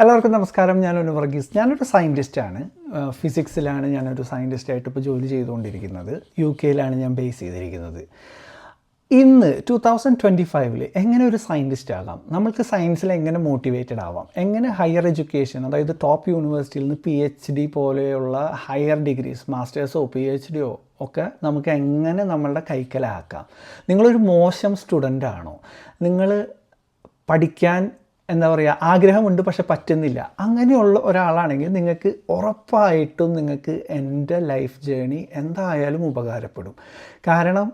എല്ലാവർക്കും നമസ്കാരം. ഞാനൊരു വർഗീസ്. ഞാനൊരു സയൻറ്റിസ്റ്റാണ്. ഫിസിക്സിലാണ് ഞാനൊരു സയൻറ്റിസ്റ്റായിട്ട് ഇപ്പോൾ ജോലി ചെയ്തുകൊണ്ടിരിക്കുന്നത്. UK-യിലാണ് ഞാൻ ബേസ് ചെയ്തിരിക്കുന്നത്. ഇന്ന് 2025 എങ്ങനെ ഒരു സയൻറ്റിസ്റ്റ് ആകാം, നമ്മൾക്ക് സയൻസിൽ എങ്ങനെ മോട്ടിവേറ്റഡ് ആവാം, എങ്ങനെ ഹയർ എഡ്യൂക്കേഷൻ, അതായത് ടോപ്പ് യൂണിവേഴ്സിറ്റിയിൽ നിന്ന് PhD പോലെയുള്ള ഹയർ ഡിഗ്രീസ്, മാസ്റ്റേഴ്സോ PhDയോ ഒക്കെ നമുക്ക് എങ്ങനെ നമ്മളുടെ കൈക്കലാക്കാം. നിങ്ങളൊരു മോശം സ്റ്റുഡൻ്റ് ആണോ, നിങ്ങൾ പഠിക്കാൻ എന്താ പറയുക ആഗ്രഹമുണ്ട് പക്ഷെ പറ്റുന്നില്ല, അങ്ങനെയുള്ള ഒരാളാണെങ്കിൽ നിങ്ങൾക്ക് ഉറപ്പായിട്ടും നിങ്ങൾക്ക് എൻ്റെ ലൈഫ് ജേണി എന്തായാലും ഉപകാരപ്പെടും. കാരണം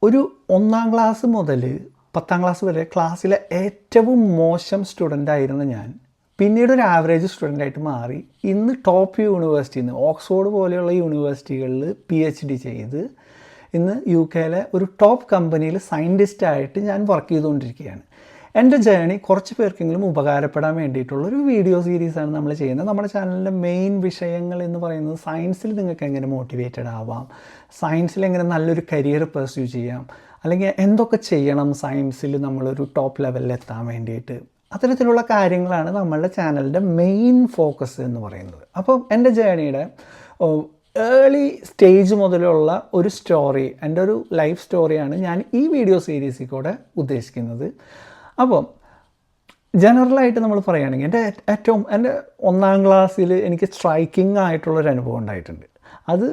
ഒരു 1ാം ക്ലാസ് മുതൽ 10ാം ക്ലാസ് വരെ ക്ലാസ്സിലെ ഏറ്റവും മോശം സ്റ്റുഡൻ്റ് ആയിരുന്ന ഞാൻ പിന്നീട് ഒരു ആവറേജ് സ്റ്റുഡൻ്റായിട്ട് മാറി ഇന്ന് ടോപ്പ് യൂണിവേഴ്സിറ്റിയിൽ നിന്ന്, ഓക്സ്ഫോർഡ് പോലെയുള്ള യൂണിവേഴ്സിറ്റികളിൽ PhD ചെയ്ത് ഇന്ന് UK-യിലെ ഒരു ടോപ്പ് കമ്പനിയിൽ സയൻറ്റിസ്റ്റായിട്ട് ഞാൻ വർക്ക് ചെയ്തുകൊണ്ടിരിക്കുകയാണ്. എൻ്റെ ജേണി കുറച്ച് പേർക്കെങ്കിലും ഉപകാരപ്പെടാൻ വേണ്ടിയിട്ടുള്ളൊരു വീഡിയോ സീരീസാണ് നമ്മൾ ചെയ്യുന്നത്. നമ്മുടെ ചാനലിൻ്റെ മെയിൻ വിഷയങ്ങൾ എന്ന് പറയുന്നത് സയൻസിൽ നിങ്ങൾക്ക് എങ്ങനെ മോട്ടിവേറ്റഡ് ആവാം, സയൻസിൽ എങ്ങനെ നല്ലൊരു കരിയർ പെർസ്യൂ ചെയ്യാം, അല്ലെങ്കിൽ എന്തൊക്കെ ചെയ്യണം സയൻസിൽ നമ്മളൊരു ടോപ്പ് ലെവലിൽ എത്താൻ വേണ്ടിയിട്ട്, അത്തരത്തിലുള്ള കാര്യങ്ങളാണ് നമ്മളുടെ ചാനലിൻ്റെ മെയിൻ ഫോക്കസ് എന്ന് പറയുന്നത്. അപ്പോൾ എൻ്റെ ജേണിയുടെ ഏർലി സ്റ്റേജ് മുതലുള്ള ഒരു സ്റ്റോറി, എൻ്റെ ഒരു ലൈഫ് സ്റ്റോറിയാണ് ഞാൻ ഈ വീഡിയോ സീരീസിൽ കൂടെ ഉദ്ദേശിക്കുന്നത്. അപ്പോൾ ജനറലായിട്ട് നമ്മൾ പറയുകയാണെങ്കിൽ എൻ്റെ 1ാം ക്ലാസ്സിൽ എനിക്ക് സ്ട്രൈക്കിംഗ് ആയിട്ടുള്ളൊരു അനുഭവം ഉണ്ടായിട്ടുണ്ട്. അത്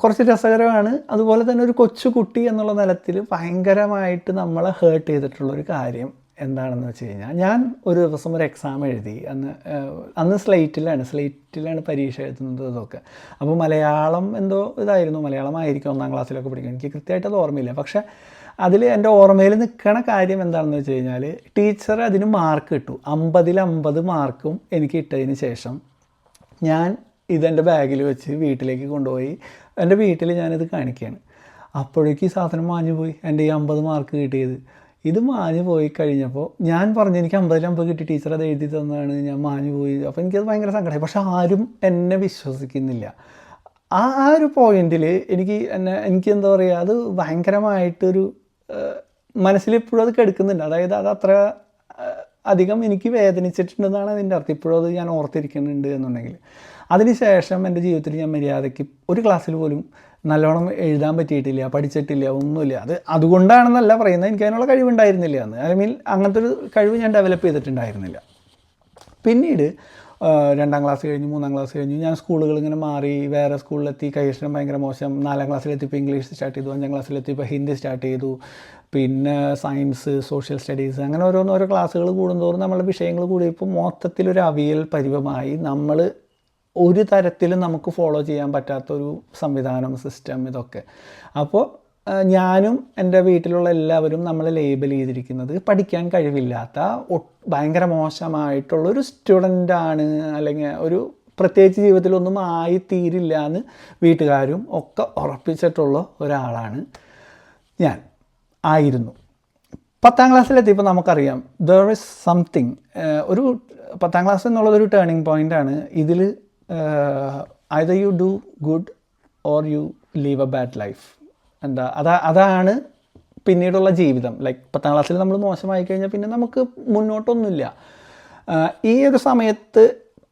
കുറച്ച് രസകരമാണ്. അതുപോലെ തന്നെ ഒരു കൊച്ചുകുട്ടി എന്നുള്ള നിലത്തിൽ ഭയങ്കരമായിട്ട് നമ്മളെ ഹേർട്ട് ചെയ്തിട്ടുള്ളൊരു കാര്യം എന്താണെന്ന് വെച്ച് കഴിഞ്ഞാൽ, ഞാൻ ഒരു ദിവസം ഒരു എക്സാം എഴുതി. അന്ന് സ്ലേറ്റിലാണ് പരീക്ഷ എഴുതുന്നത് ഇതൊക്കെ. അപ്പോൾ മലയാളം എന്തോ ഇതായിരുന്നു, മലയാളമായിരിക്കും 1ാം ക്ലാസ്സിലൊക്കെ പഠിക്കുക, എനിക്ക് കൃത്യമായിട്ടത് ഓർമ്മയില്ല. പക്ഷേ അതിൽ എൻ്റെ ഓർമ്മയിൽ നിൽക്കണ കാര്യം എന്താണെന്ന് വെച്ച് കഴിഞ്ഞാൽ, ടീച്ചർ അതിന് മാർക്ക് ഇട്ടു. 50-ൽ 50 മാർക്കും എനിക്ക് ഇട്ടതിന് ശേഷം ഞാൻ ഇതെൻ്റെ ബാഗിൽ വെച്ച് വീട്ടിലേക്ക് കൊണ്ടുപോയി എൻ്റെ വീട്ടിൽ ഞാനിത് കാണിക്കുകയാണ്. അപ്പോഴേക്കും ഈ സാധനം മാഞ്ഞു പോയി. എൻ്റെ ഈ 50 മാർക്ക് കിട്ടിയത് ഇത് മാഞ്ഞു പോയി കഴിഞ്ഞപ്പോൾ ഞാൻ പറഞ്ഞു എനിക്ക് 50-ൽ 50 കിട്ടി, ടീച്ചർ അത് എഴുതി തന്നതാണ്, ഞാൻ മാഞ്ഞു പോയി. അപ്പോൾ എനിക്കത് ഭയങ്കര സങ്കടമായി. പക്ഷെ ആരും എന്നെ വിശ്വസിക്കുന്നില്ല. ആ ഒരു പോയിന്റിൽ എനിക്ക് എന്താ പറയുക, അത് ഭയങ്കരമായിട്ടൊരു മനസ്സിലിപ്പോഴും അത് കെടുക്കുന്നുണ്ട്. അതായത് അത് അത്ര അധികം എനിക്ക് വേദനിച്ചിട്ടുണ്ടെന്നാണ് അതിൻ്റെ അർത്ഥം. ഇപ്പോഴും അത് ഞാൻ ഓർത്തിരിക്കുന്നുണ്ട് എന്നുണ്ടെങ്കിൽ. അതിനുശേഷം എൻ്റെ ജീവിതത്തിൽ ഞാൻ മര്യാദയ്ക്ക് ഒരു ക്ലാസ്സിൽ പോലും നല്ലോണം എഴുതാൻ പറ്റിയിട്ടില്ല, പഠിച്ചിട്ടില്ല, ഒന്നുമില്ല. അതുകൊണ്ടാണെന്നല്ല പറയുന്നത്, എനിക്ക് അതിനുള്ള കഴിവുണ്ടായിരുന്നില്ല എന്ന്. അങ്ങനത്തെ ഒരു കഴിവ് ഞാൻ ഡെവലപ്പ് ചെയ്തിട്ടുണ്ടായിരുന്നില്ല. പിന്നീട് 2ാം ക്ലാസ് കഴിഞ്ഞു, 3ാം ക്ലാസ് കഴിഞ്ഞു, ഞാൻ സ്കൂളുകൾ ഇങ്ങനെ മാറി, വേറെ സ്കൂളിലെത്തി, കൈയക്ഷരം ഭയങ്കര മോശം. 4ാം ക്ലാസ്സിലെത്തിയപ്പോൾ ഇംഗ്ലീഷ് സ്റ്റാർട്ട് ചെയ്തു, 5ാം ക്ലാസ്സിലെത്തിയപ്പോൾ ഹിന്ദി സ്റ്റാർട്ട് ചെയ്തു, പിന്നെ സയൻസ്, സോഷ്യൽ സ്റ്റഡീസ്, അങ്ങനെ ഓരോ ക്ലാസ്സുകൾ കൂടുന്തോറും നമ്മളുടെ വിഷയങ്ങൾ കൂടിയപ്പോൾ മൊത്തത്തിലൊരു അവിയൽ പരിവമായി. നമ്മൾ ഒരു തരത്തിലും നമുക്ക് ഫോളോ ചെയ്യാൻ പറ്റാത്തൊരു സംവിധാനം, സിസ്റ്റം, ഇതൊക്കെ. അപ്പോൾ ഞാനും എൻ്റെ വീട്ടിലുള്ള എല്ലാവരും നമ്മൾ ലേബൽ ചെയ്തിരിക്കുന്നത് പഠിക്കാൻ കഴിവില്ലാത്ത, ഭയങ്കര മോശമായിട്ടുള്ളൊരു സ്റ്റുഡൻ്റാണ്, അല്ലെങ്കിൽ ഒരു പ്രത്യേകിച്ച് ജീവിതത്തിലൊന്നും ആയിത്തീരില്ല എന്ന് വീട്ടുകാരും ഒക്കെ ഉറപ്പിച്ചിട്ടുള്ള ഒരാളാണ് ഞാൻ ആയിരുന്നു. 10ാം ക്ലാസ്സിലെത്തിയപ്പോൾ നമുക്കറിയാം ദർ ഇസ് സംതിങ്. ഒരു 10ാം ക്ലാസ് എന്നുള്ളതൊരു ടേണിംഗ് പോയിൻ്റാണ്. ഇതിൽ either you do good or you live a bad life. അതാണ് പിന്നീടുള്ള ജീവിതം. 10ാം ക്ലാസ്സിൽ നമ്മൾ മോശമായി കഴിഞ്ഞാൽ പിന്നെ നമുക്ക് മുന്നോട്ടൊന്നുമില്ല. ഈ ഒരു സമയത്ത്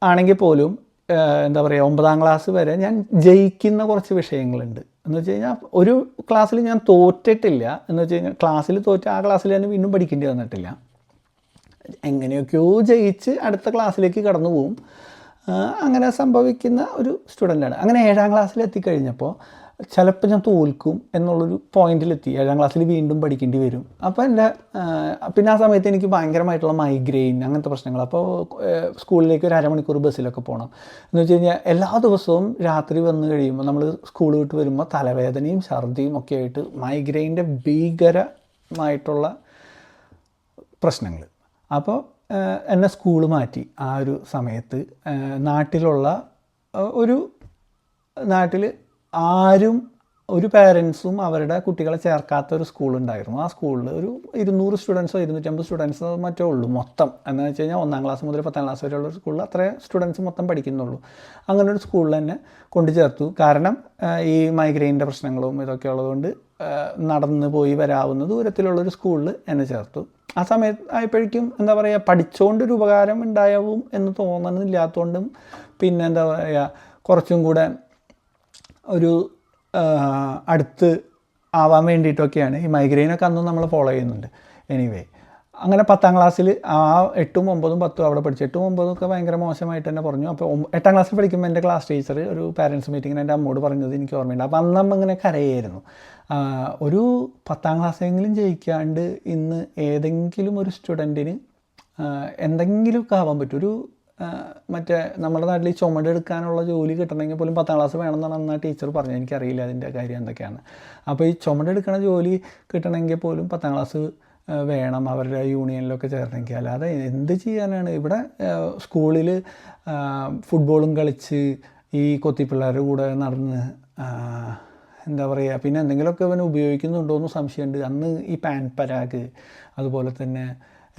ആണെങ്കിൽ പോലും എന്താ പറയുക, 9ാം ക്ലാസ് വരെ ഞാൻ ജയിക്കുന്ന കുറച്ച് വിഷയങ്ങളുണ്ട്. എന്ന് വെച്ച് കഴിഞ്ഞാൽ ഒരു ക്ലാസ്സിൽ ഞാൻ തോറ്റിട്ടില്ല. എന്ന് വെച്ച് കഴിഞ്ഞാൽ ക്ലാസ്സിൽ തോറ്റ് ആ ക്ലാസ്സിൽ തന്നെ വീണ്ടും പഠിക്കേണ്ടി വന്നിട്ടില്ല. എങ്ങനെയൊക്കെയോ ജയിച്ച് അടുത്ത ക്ലാസ്സിലേക്ക് കടന്നു പോവും. അങ്ങനെ സംഭവിക്കുന്ന ഒരു സ്റ്റുഡൻ്റാണ്. അങ്ങനെ 7ാം ക്ലാസ്സിൽ എത്തിക്കഴിഞ്ഞപ്പോൾ ചിലപ്പോൾ ഞാൻ തോൽക്കും എന്നുള്ളൊരു പോയിന്റിലെത്തി. 7ാം ക്ലാസ്സിൽ വീണ്ടും പഠിക്കേണ്ടി വരും. അപ്പോൾ പിന്നെ ആ സമയത്ത് എനിക്ക് ഭയങ്കരമായിട്ടുള്ള മൈഗ്രെയിൻ, അങ്ങനത്തെ പ്രശ്നങ്ങൾ. അപ്പോൾ സ്കൂളിലേക്ക് ഒരു അരമണിക്കൂർ ബസ്സിലൊക്കെ പോകണം. എന്ന് വെച്ച് കഴിഞ്ഞാൽ എല്ലാ ദിവസവും രാത്രി വന്നു കഴിയുമ്പോൾ, നമ്മൾ സ്കൂൾ വിട്ട് വരുമ്പോൾ തലവേദനയും ഛർദിയും ഒക്കെ ആയിട്ട് മൈഗ്രെയിൻ്റെ ഭീകരമായിട്ടുള്ള പ്രശ്നങ്ങൾ. അപ്പോൾ എന്നെ സ്കൂൾ മാറ്റി. ആ ഒരു സമയത്ത് നാട്ടിൽ ആരും, ഒരു പേരൻസും അവരുടെ കുട്ടികളെ ചേർക്കാത്ത ഒരു സ്കൂളുണ്ടായിരുന്നു. ആ സ്കൂളിൽ ഒരു 200 സ്റ്റുഡൻസോ 250 സ്റ്റുഡൻസോ മറ്റോ ഉള്ളൂ മൊത്തം. എന്ന് വെച്ച് കഴിഞ്ഞാൽ 1ാം ക്ലാസ് മുതൽ 10ാം ക്ലാസ് വരെയുള്ള ഒരു സ്കൂളിൽ അത്രേ സ്റ്റുഡൻസ് മൊത്തം പഠിക്കുന്നുള്ളൂ. അങ്ങനെ ഒരു സ്കൂളിൽ തന്നെ കൊണ്ടു ചേർത്തു. കാരണം ഈ മൈഗ്രെയിൻ്റെ പ്രശ്നങ്ങളും ഇതൊക്കെ ഉള്ളതുകൊണ്ട് നടന്നു പോയി വരാവുന്ന ദൂരത്തിലുള്ളൊരു സ്കൂളിൽ എന്നെ ചേർത്തു. ആ സമയത്ത് ആയപ്പോഴേക്കും എന്താ പറയുക, പഠിച്ചുകൊണ്ടൊരു ഉപകാരം ഉണ്ടാവും എന്ന് തോന്നുന്നില്ലാത്തതുകൊണ്ടും പിന്നെ എന്താ പറയുക കുറച്ചും കൂടെ ഒരു അടുത്ത് ആവാൻ വേണ്ടിയിട്ടൊക്കെയാണ്. ഈ മൈഗ്രെയിനൊക്കെ അന്നും നമ്മൾ ഫോളോ ചെയ്യുന്നുണ്ട്. എനിവേ അങ്ങനെ 10ാം ക്ലാസ്സിൽ ആ 8ഉം 9ഉം 10ഉം അവിടെ പഠിച്ചു. 8ഉം 9ഉം ഒക്കെ ഭയങ്കര മോശമായിട്ട് തന്നെ പറഞ്ഞു. അപ്പോൾ 8ാം ക്ലാസ്സിൽ പഠിക്കുമ്പോൾ എൻ്റെ ക്ലാസ് ടീച്ചർ ഒരു പാരൻസ് മീറ്റിങ്ങിന് എൻ്റെ അമ്മോട് പറഞ്ഞത് എനിക്ക് ഓർമ്മയുണ്ട്. അപ്പോൾ അന്ന് അമ്മ ഇങ്ങനെ കരയായിരുന്നു. ഒരു 10ാം ക്ലാസ്സെങ്കിലും ജയിക്കാണ്ട് ഇന്ന് ഏതെങ്കിലും ഒരു സ്റ്റുഡൻറ്റിന് എന്തെങ്കിലുമൊക്കെ ആവാൻ പറ്റും. ഒരു മറ്റേ നമ്മുടെ നാട്ടിൽ ചുമടെടുക്കാനുള്ള ജോലി കിട്ടണമെങ്കിൽ പോലും 10ാം ക്ലാസ് വേണമെന്നാണ് അന്ന് ആ ടീച്ചർ പറഞ്ഞത്. എനിക്കറിയില്ല അതിൻ്റെ കാര്യം എന്തൊക്കെയാണ്. അപ്പോൾ ഈ ചുമടെടുക്കണ ജോലി കിട്ടണമെങ്കിൽ പോലും 10ാം ക്ലാസ് വേണം അവരുടെ യൂണിയനിലൊക്കെ ചേരണമെങ്കിൽ. അല്ലാതെ എന്ത് ചെയ്യാനാണ്? ഇവിടെ സ്കൂളിൽ ഫുട്ബോളും കളിച്ച് ഈ കൊത്തിപ്പിള്ളേരുടെ കൂടെ നടന്ന് എന്താ പറയുക, പിന്നെ എന്തെങ്കിലുമൊക്കെ അവൻ ഉപയോഗിക്കുന്നുണ്ടോ എന്ന് സംശയമുണ്ട്. അന്ന് ഈ പാൻ പരാഗ് അതുപോലെ തന്നെ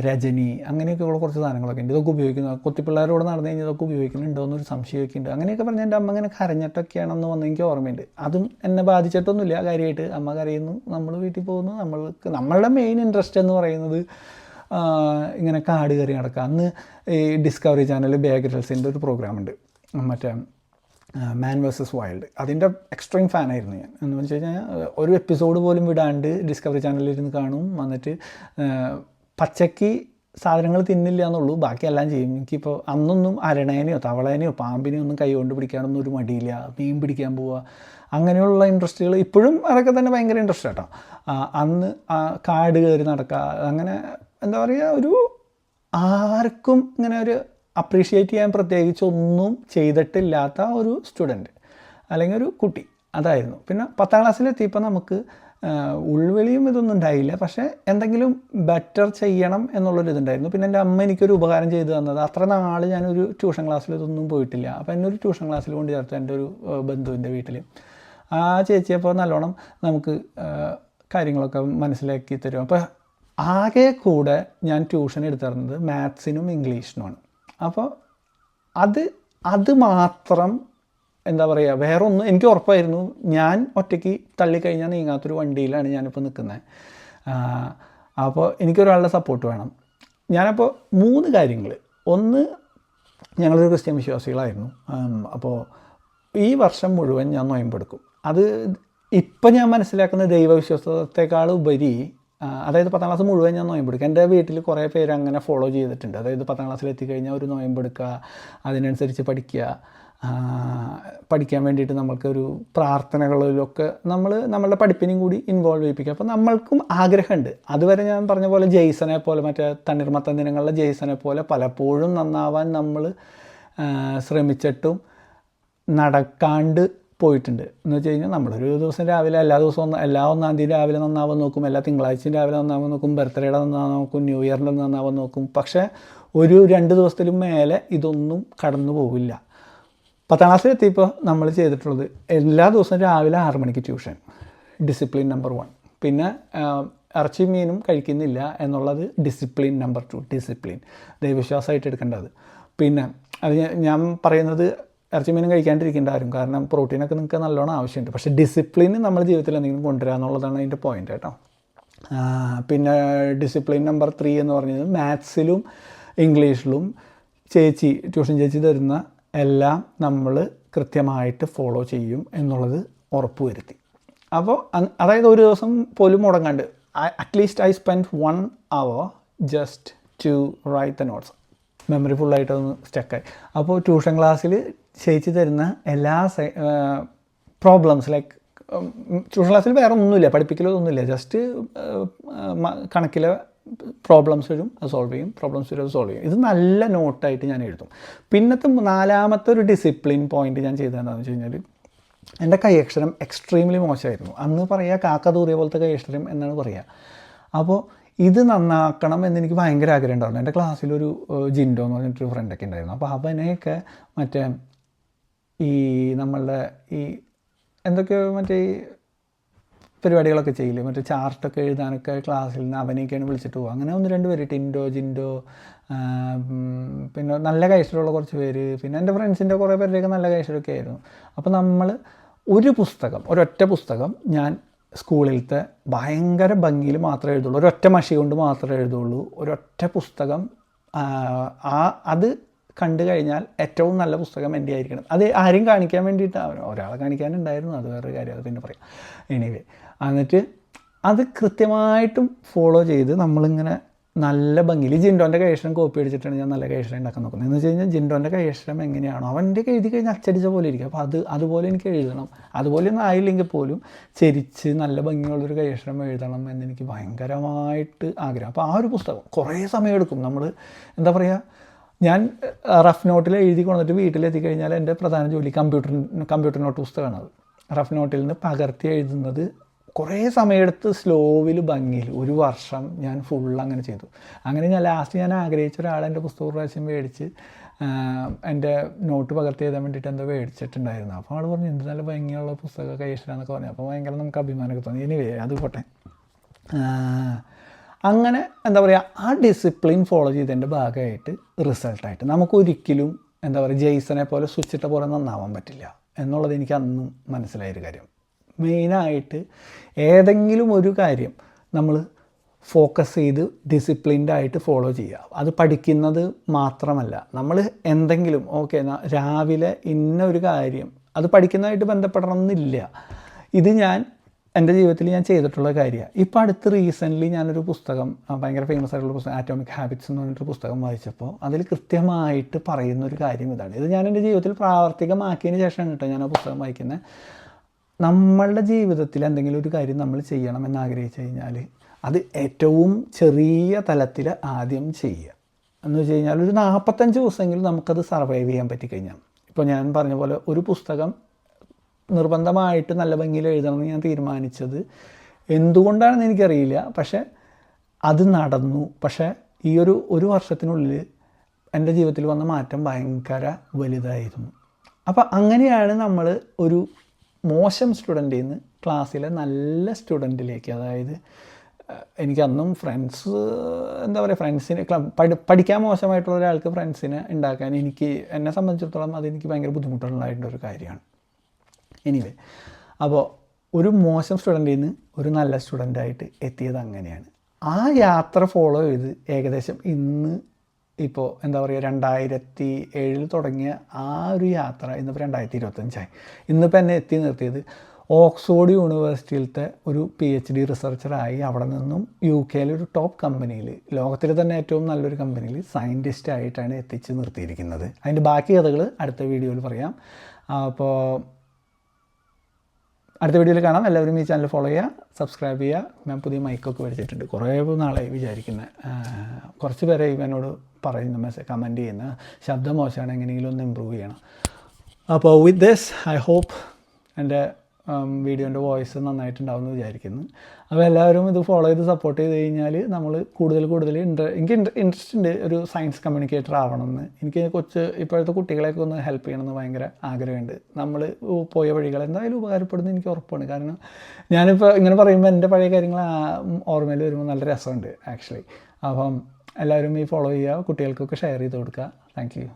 രജനി അങ്ങനെയൊക്കെയുള്ള കുറച്ച് സാധനങ്ങളൊക്കെ ഉണ്ട്. ഇതൊക്കെ ഉപയോഗിക്കുന്നു. കൊത്തിപ്പിള്ളേരോട് നടന്നു കഴിഞ്ഞാൽ ഇതൊക്കെ ഉപയോഗിക്കുന്നുണ്ടോ എന്നൊരു സംശയമൊക്കെ ഉണ്ട്. അങ്ങനെയൊക്കെ പറഞ്ഞാൽ എൻ്റെ അമ്മ അങ്ങനെ കരഞ്ഞിട്ടൊക്കെയാണെന്ന് വന്ന് എനിക്ക് ഓർമ്മയുണ്ട്. അതും എന്നെ ബാധിച്ചിട്ടൊന്നുമില്ല കാര്യമായിട്ട്. അമ്മ കരയുന്നു, നമ്മൾ വീട്ടിൽ പോകുന്നു. നമ്മളുടെ മെയിൻ ഇൻട്രസ്റ്റ് എന്ന് പറയുന്നത് ഇങ്ങനെ കാട് കയറി നടക്കുക. അന്ന് ഈ ഡിസ്കവറി ചാനൽ ബെയർ ഗ്രിൽസിൻ്റെ ഒരു പ്രോഗ്രാമുണ്ട്, മറ്റേ മാൻ വേഴ്സസ് വൈൽഡ്. അതിൻ്റെ എക്സ്ട്രീം ഫാനായിരുന്നു ഞാൻ. എന്ന് വെച്ച് കഴിഞ്ഞാൽ ഒരു എപ്പിസോഡ് പോലും വിടാണ്ട് ഡിസ്കവറി ചാനലിലിരുന്ന് കാണും. വന്നിട്ട് പച്ചയ്ക്ക് സാധനങ്ങൾ തിന്നില്ല എന്നുള്ളൂ, ബാക്കിയെല്ലാം ചെയ്യും. എനിക്കിപ്പോൾ അന്നൊന്നും അരണേനെയോ തവളേനെയോ പാമ്പിനെയോ ഒന്നും കൈ കൊണ്ട് പിടിക്കാനൊന്നും ഒരു മടിയില്ല. മീൻ പിടിക്കാൻ പോവുക അങ്ങനെയുള്ള ഇൻട്രസ്റ്റുകൾ ഇപ്പോഴും അതൊക്കെ തന്നെ ഭയങ്കര ഇൻട്രസ്റ്റ് കേട്ടോ. അന്ന് കാട് കയറി നടക്കുക, അങ്ങനെ എന്താ പറയുക, ഒരു ആർക്കും ഇങ്ങനെ ഒരു അപ്രീഷിയേറ്റ് ചെയ്യാൻ പ്രത്യേകിച്ച് ഒന്നും ചെയ്തിട്ടില്ലാത്ത ഒരു സ്റ്റുഡൻറ്റ് അല്ലെങ്കിൽ ഒരു കുട്ടി അതായിരുന്നു. പിന്നെ 10ാം ക്ലാസ്സിലെത്തിയപ്പോൾ നമുക്ക് ഉൾവിളിയും ഇതൊന്നും ഉണ്ടായില്ല, പക്ഷേ എന്തെങ്കിലും ബെറ്റർ ചെയ്യണം എന്നുള്ളൊരിതുണ്ടായിരുന്നു. പിന്നെ എൻ്റെ അമ്മ എനിക്കൊരു ഉപകാരം ചെയ്തു തന്നത്, അത്ര നാൾ ഞാനൊരു ട്യൂഷൻ ക്ലാസ്സിൽ ഇതൊന്നും പോയിട്ടില്ല. അപ്പോൾ എന്നൊരു ട്യൂഷൻ ക്ലാസ്സിൽ കൊണ്ട് ചേർത്തു എൻ്റെ ഒരു ബന്ധുവിൻ്റെ വീട്ടിൽ. ആ ചേച്ചിയപ്പോൾ നല്ലോണം നമുക്ക് കാര്യങ്ങളൊക്കെ മനസ്സിലാക്കി തരും. അപ്പോൾ ആകെ കൂടെ ഞാൻ ട്യൂഷൻ എടുത്തിരുന്നത് മാത്സിനും ഇംഗ്ലീഷിനുമാണ്. അപ്പോൾ അത് മാത്രം എന്താ പറയുക, വേറെ ഒന്നും എനിക്ക് ഉറപ്പായിരുന്നു. ഞാൻ ഒറ്റയ്ക്ക് തള്ളിക്കഴിഞ്ഞാൽ നീങ്ങാത്തൊരു വണ്ടിയിലാണ് ഞാനിപ്പോൾ നിൽക്കുന്നത്. അപ്പോൾ എനിക്കൊരാളുടെ സപ്പോർട്ട് വേണം. ഞാനപ്പോൾ 3 കാര്യങ്ങൾ. ഒന്ന്, ഞങ്ങളൊരു ക്രിസ്ത്യൻ വിശ്വാസികളായിരുന്നു. അപ്പോൾ ഈ വർഷം മുഴുവൻ ഞാൻ നോയമ്പെടുക്കും. അത് ഇപ്പം ഞാൻ മനസ്സിലാക്കുന്ന ദൈവവിശ്വാസത്തെക്കാൾ ഉപരി, അതായത് 10ാം ക്ലാസ് മുഴുവൻ ഞാൻ നോയമ്പെടുക്കുക. എൻ്റെ വീട്ടിൽ കുറേ പേര് അങ്ങനെ ഫോളോ ചെയ്തിട്ടുണ്ട്. അതായത് 10ാം ക്ലാസ്സിൽ എത്തിക്കഴിഞ്ഞാൽ ഒരു നോയമ്പെടുക്കുക, അതിനനുസരിച്ച് പഠിക്കാൻ വേണ്ടിയിട്ട് നമ്മൾക്കൊരു പ്രാർത്ഥനകളിലൊക്കെ നമ്മളുടെ പഠിപ്പിനെയും കൂടി ഇൻവോൾവ് ചെയ്യിപ്പിക്കുക. അപ്പോൾ നമ്മൾക്കും ആഗ്രഹമുണ്ട്. അതുവരെ ഞാൻ പറഞ്ഞ പോലെ ജെയ്സനെ പോലെ, മറ്റേ തണ്ണീർമത്തൻ ദിനങ്ങളിലെ ജെയ്സനെ പോലെ പലപ്പോഴും നന്നാവാൻ നമ്മൾ ശ്രമിച്ചിട്ടും നടക്കാണ്ട് പോയിട്ടുണ്ട്. എന്ന് വെച്ച് കഴിഞ്ഞാൽ നമ്മളൊരു ദിവസം രാവിലെ എല്ലാ 1-ാം തീയതി രാവിലെ നന്നാവാൻ നോക്കും, എല്ലാ തിങ്കളാഴ്ചയും രാവിലെ നന്നാവാൻ നോക്കും, ബർത്ത്ഡേയുടെ നന്നാവാൻ നോക്കും, ന്യൂ ഇയറിൻ്റെ നന്നാവാൻ നോക്കും. പക്ഷേ ഒരു 2 ദിവസത്തിലും മേലെ ഇതൊന്നും കടന്നു പോവില്ല. 10ാം ക്ലാസ്സിലെത്തിയപ്പോൾ നമ്മൾ ചെയ്തിട്ടുള്ളത്, എല്ലാ ദിവസവും രാവിലെ 6 മണിക്ക് ട്യൂഷൻ, ഡിസിപ്ലിൻ നമ്പർ 1. പിന്നെ ഇറച്ചി മീനും കഴിക്കുന്നില്ല എന്നുള്ളത് ഡിസിപ്ലിൻ നമ്പർ 2, ഡിസിപ്ലിൻ ദൈവവിശ്വാസമായിട്ട് എടുക്കേണ്ടത്. പിന്നെ അത് ഞാൻ പറയുന്നത് ഇറച്ചി മീനും കഴിക്കാണ്ടിരിക്കേണ്ട ആരും, കാരണം പ്രോട്ടീനൊക്കെ നിങ്ങൾക്ക് നല്ലോണം ആവശ്യമുണ്ട്. പക്ഷേ ഡിസിപ്ലിൻ നമ്മുടെ ജീവിതത്തിൽ എന്തെങ്കിലും കൊണ്ടുവരിക എന്നുള്ളതാണ് അതിൻ്റെ പോയിൻ്റ് കേട്ടോ. പിന്നെ ഡിസിപ്ലിൻ നമ്പർ 3 എന്ന് പറഞ്ഞത് മാത്സിലും ഇംഗ്ലീഷിലും ട്യൂഷൻ ചേച്ചി തരുന്ന എല്ലാം നമ്മൾ കൃത്യമായിട്ട് ഫോളോ ചെയ്യും എന്നുള്ളത് ഉറപ്പുവരുത്തി. അപ്പോൾ അതായത് ഒരു ദിവസം പോലും മുടങ്ങാണ്ട്, at least I spend 1 hour just to write the notes. Memory ഫുള്ളായിട്ടൊന്ന് സ്റ്റക്കായി. അപ്പോൾ ട്യൂഷൻ ക്ലാസ്സിൽ ചേച്ചി തരുന്ന എല്ലാ പ്രോബ്ലംസ്, ലൈക്ക് ട്യൂഷൻ ക്ലാസ്സിൽ വേറെ ഒന്നുമില്ല, പഠിപ്പിക്കലൊന്നുമില്ല, ജസ്റ്റ് കണക്കിലെ പ്രോബ്ലംസ് വരും, അത് സോൾവ് ചെയ്യും, പ്രോബ്ലംസ് വരും, അത് സോൾവ് ചെയ്യും. ഇത് നല്ല നോട്ടായിട്ട് ഞാൻ എഴുതും. പിന്നത്തെ 4ാമത്തെ ഒരു ഡിസിപ്ലിൻ പോയിന്റ് ഞാൻ ചെയ്തതെന്താണെന്ന് വെച്ച് കഴിഞ്ഞാൽ, എൻ്റെ കൈയക്ഷരം എക്സ്ട്രീംലി മോശമായിരുന്നു. അന്ന് പറയുക കാക്ക തൂറിയ പോലത്തെ കൈയക്ഷരം എന്നാണ് പറയുക. അപ്പോൾ ഇത് നന്നാക്കണം എന്നെനിക്ക് ഭയങ്കര ആഗ്രഹം ഉണ്ടായിരുന്നു. എൻ്റെ ക്ലാസ്സിലൊരു ജിൻഡോ എന്ന് പറഞ്ഞിട്ടൊരു ഫ്രണ്ടൊക്കെ ഉണ്ടായിരുന്നു. അപ്പോൾ അവനെയൊക്കെ മറ്റേ ഈ നമ്മളുടെ ഈ എന്തൊക്കെയോ മറ്റേ പരിപാടികളൊക്കെ ചെയ്യില്ലേ, മറ്റേ ചാർട്ടൊക്കെ എഴുതാനൊക്കെ ക്ലാസ്സിൽ നിന്ന് അവനെയൊക്കെയാണ് വിളിച്ചിട്ട് പോകുക. അങ്ങനെ 1-2 പേര്, ജിൻഡോ, പിന്നെ നല്ല കൈഷ്ടമുള്ള കുറച്ച് പേര്, പിന്നെ എൻ്റെ ഫ്രണ്ട്സിൻ്റെ കുറേ പേരുടെയൊക്കെ നല്ല കൈഷ്ടമൊക്കെ ആയിരുന്നു. അപ്പോൾ നമ്മൾ ഒരൊറ്റ പുസ്തകം ഞാൻ സ്കൂളിലത്തെ ഭയങ്കര ഭംഗിയിൽ മാത്രമേ എഴുതുള്ളൂ, ഒരൊറ്റ മഷി കൊണ്ട് മാത്രമേ എഴുതുള്ളൂ. ഒരൊറ്റ പുസ്തകം അത് കണ്ടു കഴിഞ്ഞാൽ ഏറ്റവും നല്ല പുസ്തകം എൻ്റെ ആയിരിക്കണം. അത് ആരും കാണിക്കാൻ വേണ്ടിയിട്ട്, ഒരാളെ കാണിക്കാനുണ്ടായിരുന്നു, അത് വേറൊരു കാര്യം, അത് പിന്നെ പറയാം. എനിവേ, എന്നിട്ട് അത് കൃത്യമായിട്ടും ഫോളോ ചെയ്ത് നമ്മളിങ്ങനെ നല്ല ഭംഗിയിൽ ജിൻഡോൻ്റെ കൈയക്ഷരം കോപ്പി അടിച്ചിട്ടാണ് ഞാൻ നല്ല കൈയക്ഷരം ഉണ്ടാക്കാൻ നോക്കുന്നത്. എന്ന് വെച്ച് കഴിഞ്ഞാൽ ജിൻഡോൻ്റെ കൈയക്ഷരം എങ്ങനെയാണോ അവൻ്റെ എഴുതി കഴിഞ്ഞാൽ അച്ചടിച്ച പോലെ ഇരിക്കും. അപ്പോൾ അതുപോലെ എനിക്ക് എഴുതണം. അതുപോലെയൊന്നും ആയില്ലെങ്കിൽ പോലും ചെരിച്ച് നല്ല ഭംഗിയുള്ളൊരു കൈയക്ഷരം എഴുതണം എന്നെനിക്ക് ഭയങ്കരമായിട്ട് ആഗ്രഹം. അപ്പോൾ ആ ഒരു പുസ്തകം കുറേ സമയമെടുക്കും. നമ്മൾ എന്താ പറയുക, ഞാൻ റഫ് നോട്ടിൽ എഴുതി കൊണ്ടിട്ട് വീട്ടിലെത്തിക്കഴിഞ്ഞാൽ എൻ്റെ പ്രധാന ജോലി കമ്പ്യൂട്ടർ നോട്ട് പുസ്തകമാണ്. അത് റഫ് നോട്ടിൽ നിന്ന് പകർത്തി എഴുതുന്നത് കുറേ സമയമെടുത്ത് സ്ലോവിൽ ഭംഗിയിൽ 1 വർഷം ഞാൻ അങ്ങനെ ചെയ്തു. അങ്ങനെ ഞാൻ ലാസ്റ്റ് ഞാൻ ആഗ്രഹിച്ച ഒരാൾ എൻ്റെ പുസ്തകം പ്രാവശ്യം മേടിച്ച് എൻ്റെ നോട്ട് പകർത്തി എഴുതാൻ വേണ്ടിയിട്ട് എന്തോ മേടിച്ചിട്ടുണ്ടായിരുന്നു. അപ്പോൾ ആൾ പറഞ്ഞു എന്ത് നല്ല ഭംഗിയുള്ള പുസ്തകം കൈയക്ഷരാന്നൊക്കെ പറഞ്ഞു. അപ്പോൾ ഭയങ്കര നമുക്ക് അഭിമാനമൊക്കെ തോന്നി. എനിവേ, അത് പോട്ടെ. അങ്ങനെ എന്താ പറയുക, ആ ഡിസിപ്ലിൻ ഫോളോ ചെയ്തതിൻ്റെ ഭാഗമായിട്ട് റിസൾട്ടായിട്ട് നമുക്കൊരിക്കലും എന്താ പറയുക ജെയ്സനെ പോലെ സ്വിച്ചിട്ട പോലെ നന്നാവാൻ പറ്റില്ല എന്നുള്ളത് എനിക്ക് അന്നും മനസ്സിലായൊരു കാര്യം. മെയിനായിട്ട് ഏതെങ്കിലും ഒരു കാര്യം നമ്മൾ ഫോക്കസ് ചെയ്ത് ഡിസിപ്ലിൻഡ് ആയിട്ട് ഫോളോ ചെയ്യുക. അത് പഠിക്കുന്നത് മാത്രമല്ല, നമ്മൾ എന്തെങ്കിലും രാവിലെ ഇന്ന ഒരു കാര്യം അത് പഠിക്കുന്നതായിട്ട് ബന്ധപ്പെടണം എന്നില്ല. ഇത് ഞാൻ എൻ്റെ ജീവിതത്തിൽ ഞാൻ ചെയ്തിട്ടുള്ള കാര്യമാണ്. ഇപ്പോൾ അടുത്ത് റീസെൻ്റ്ലി ഞാനൊരു പുസ്തകം, ഭയങ്കര ഫേമസ് ആയിട്ടുള്ള പുസ്തകം ആറ്റോമിക് ഹാബിറ്റ്സ് എന്ന് പറഞ്ഞിട്ടൊരു പുസ്തകം വായിച്ചപ്പോൾ അതിൽ കൃത്യമായിട്ട് പറയുന്നൊരു കാര്യം ഇതാണ്. ഇത് ഞാൻ എൻ്റെ ജീവിതത്തിൽ പ്രാവർത്തികമാക്കിയതിന് ശേഷമാണ് കേട്ടോ ഞാൻ ആ പുസ്തകം വായിക്കുന്നത്. നമ്മളുടെ ജീവിതത്തിൽ എന്തെങ്കിലും ഒരു കാര്യം നമ്മൾ ചെയ്യണം എന്നാഗ്രഹിച്ചു കഴിഞ്ഞാൽ അത് ഏറ്റവും ചെറിയ തലത്തിൽ ആദ്യം ചെയ്യുക. എന്ന് വെച്ച് കഴിഞ്ഞാൽ ഒരു 45 ദിവസമെങ്കിലും നമുക്കത് സർവൈവ് ചെയ്യാൻ പറ്റിക്കഴിഞ്ഞാൽ, ഇപ്പോൾ ഞാൻ പറഞ്ഞ പോലെ ഒരു പുസ്തകം നിർബന്ധമായിട്ട് നല്ല ഭംഗിയിൽ എഴുതണമെന്ന് ഞാൻ തീരുമാനിച്ചത് എന്തുകൊണ്ടാണെന്ന് എനിക്കറിയില്ല. പക്ഷേ അത് നടന്നു. പക്ഷേ ഈ ഒരു വർഷത്തിനുള്ളിൽ എൻ്റെ ജീവിതത്തിൽ വന്ന മാറ്റം ഭയങ്കര വലുതായിരുന്നു. അപ്പോൾ അങ്ങനെയാണ് നമ്മൾ ഒരു മോശം സ്റ്റുഡൻറ്റിൽ നിന്ന് ക്ലാസ്സിലെ നല്ല സ്റ്റുഡൻറ്റിലേക്ക്, അതായത് എനിക്കന്നും ഫ്രണ്ട്സ് എന്താ പറയുക, ഫ്രണ്ട്സിനെ പഠിക്കാൻ മോശമായിട്ടുള്ള ഒരാൾക്ക് ഫ്രണ്ട്സിനെ ഉണ്ടാക്കാൻ എന്നെ സംബന്ധിച്ചിടത്തോളം അതെനിക്ക് ഭയങ്കര ബുദ്ധിമുട്ടുള്ളതായിട്ടുള്ളൊരു കാര്യമാണ്. എനിവേ, അപ്പോൾ ഒരു മോശം സ്റ്റുഡൻറ്റിൽ നിന്ന് ഒരു നല്ല സ്റ്റുഡൻ്റായിട്ട് എത്തിയത് അങ്ങനെയാണ്. ആ യാത്ര ഫോളോ ചെയ്ത് ഏകദേശം ഇന്ന് ഇപ്പോൾ എന്താ പറയുക 2007 തുടങ്ങിയ ആ ഒരു യാത്ര ഇന്നിപ്പോൾ 2025 ഇന്നിപ്പോൾ എന്നെ എത്തി നിർത്തിയത് ഓക്സ്ഫോർഡ് യൂണിവേഴ്സിറ്റിയിലത്തെ ഒരു PhD റിസർച്ചറായി അവിടെ നിന്നും UK ഒരു ടോപ്പ് കമ്പനിയിൽ, ലോകത്തിലെ തന്നെ ഏറ്റവും നല്ലൊരു കമ്പനിയിൽ സയൻറ്റിസ്റ്റ് ആയിട്ടാണ് എത്തിച്ച് നിർത്തിയിരിക്കുന്നത്. അതിൻ്റെ ബാക്കി കഥകൾ അടുത്ത വീഡിയോയിൽ പറയാം. അപ്പോൾ അടുത്ത വീഡിയോയിൽ കാണാം. എല്ലാവരും ഈ ചാനൽ ഫോളോ ചെയ്യുക, സബ്സ്ക്രൈബ് ചെയ്യുക. ഞാൻ പുതിയ മൈക്കൊക്കെ മേടിച്ചിട്ടുണ്ട്, കുറേ നാളായി വിചാരിക്കുന്നത്. കുറച്ച് പേരെ എന്നോട് പറയുന്ന കമൻറ്റ് ചെയ്യുന്ന ശബ്ദം മോശമാണ്, എങ്ങനെയെങ്കിലും ഒന്ന് ഇമ്പ്രൂവ് ചെയ്യണം. അപ്പോൾ വിത്ത് ദിസ് ഐ ഹോപ്പ് എൻ്റെ വീഡിയോൻ്റെ വോയിസ് നന്നായിട്ടുണ്ടാവുമെന്ന് വിചാരിക്കുന്നു. അപ്പോൾ എല്ലാവരും ഇത് ഫോളോ ചെയ്ത് സപ്പോർട്ട് ചെയ്ത് കഴിഞ്ഞാൽ നമ്മൾ കൂടുതൽ എനിക്ക് ഇൻട്രസ്റ്റ് ഉണ്ട് ഒരു സയൻസ് കമ്മ്യൂണിക്കേറ്റർ ആവണമെന്ന്. എനിക്ക് ഇപ്പോഴത്തെ കുട്ടികളെയൊക്കെ ഒന്ന് ഹെൽപ്പ് ചെയ്യണമെന്ന് ഭയങ്കര ആഗ്രഹമുണ്ട്. നമ്മൾ പോയ വഴികൾ എന്തായാലും ഉപകാരപ്പെടുന്നത് എനിക്ക് ഉറപ്പാണ്. കാരണം ഞാനിപ്പോൾ ഇങ്ങനെ പറയുമ്പോൾ എൻ്റെ പഴയ കാര്യങ്ങൾ ഓർമ്മയിൽ വരുമ്പോൾ നല്ല രസമുണ്ട് ആക്ച്വലി. അപ്പം എല്ലാവരും ഈ ഫോളോ ചെയ്യുക, കുട്ടികൾക്കൊക്കെ ഷെയർ ചെയ്ത് കൊടുക്കുക. Thank you.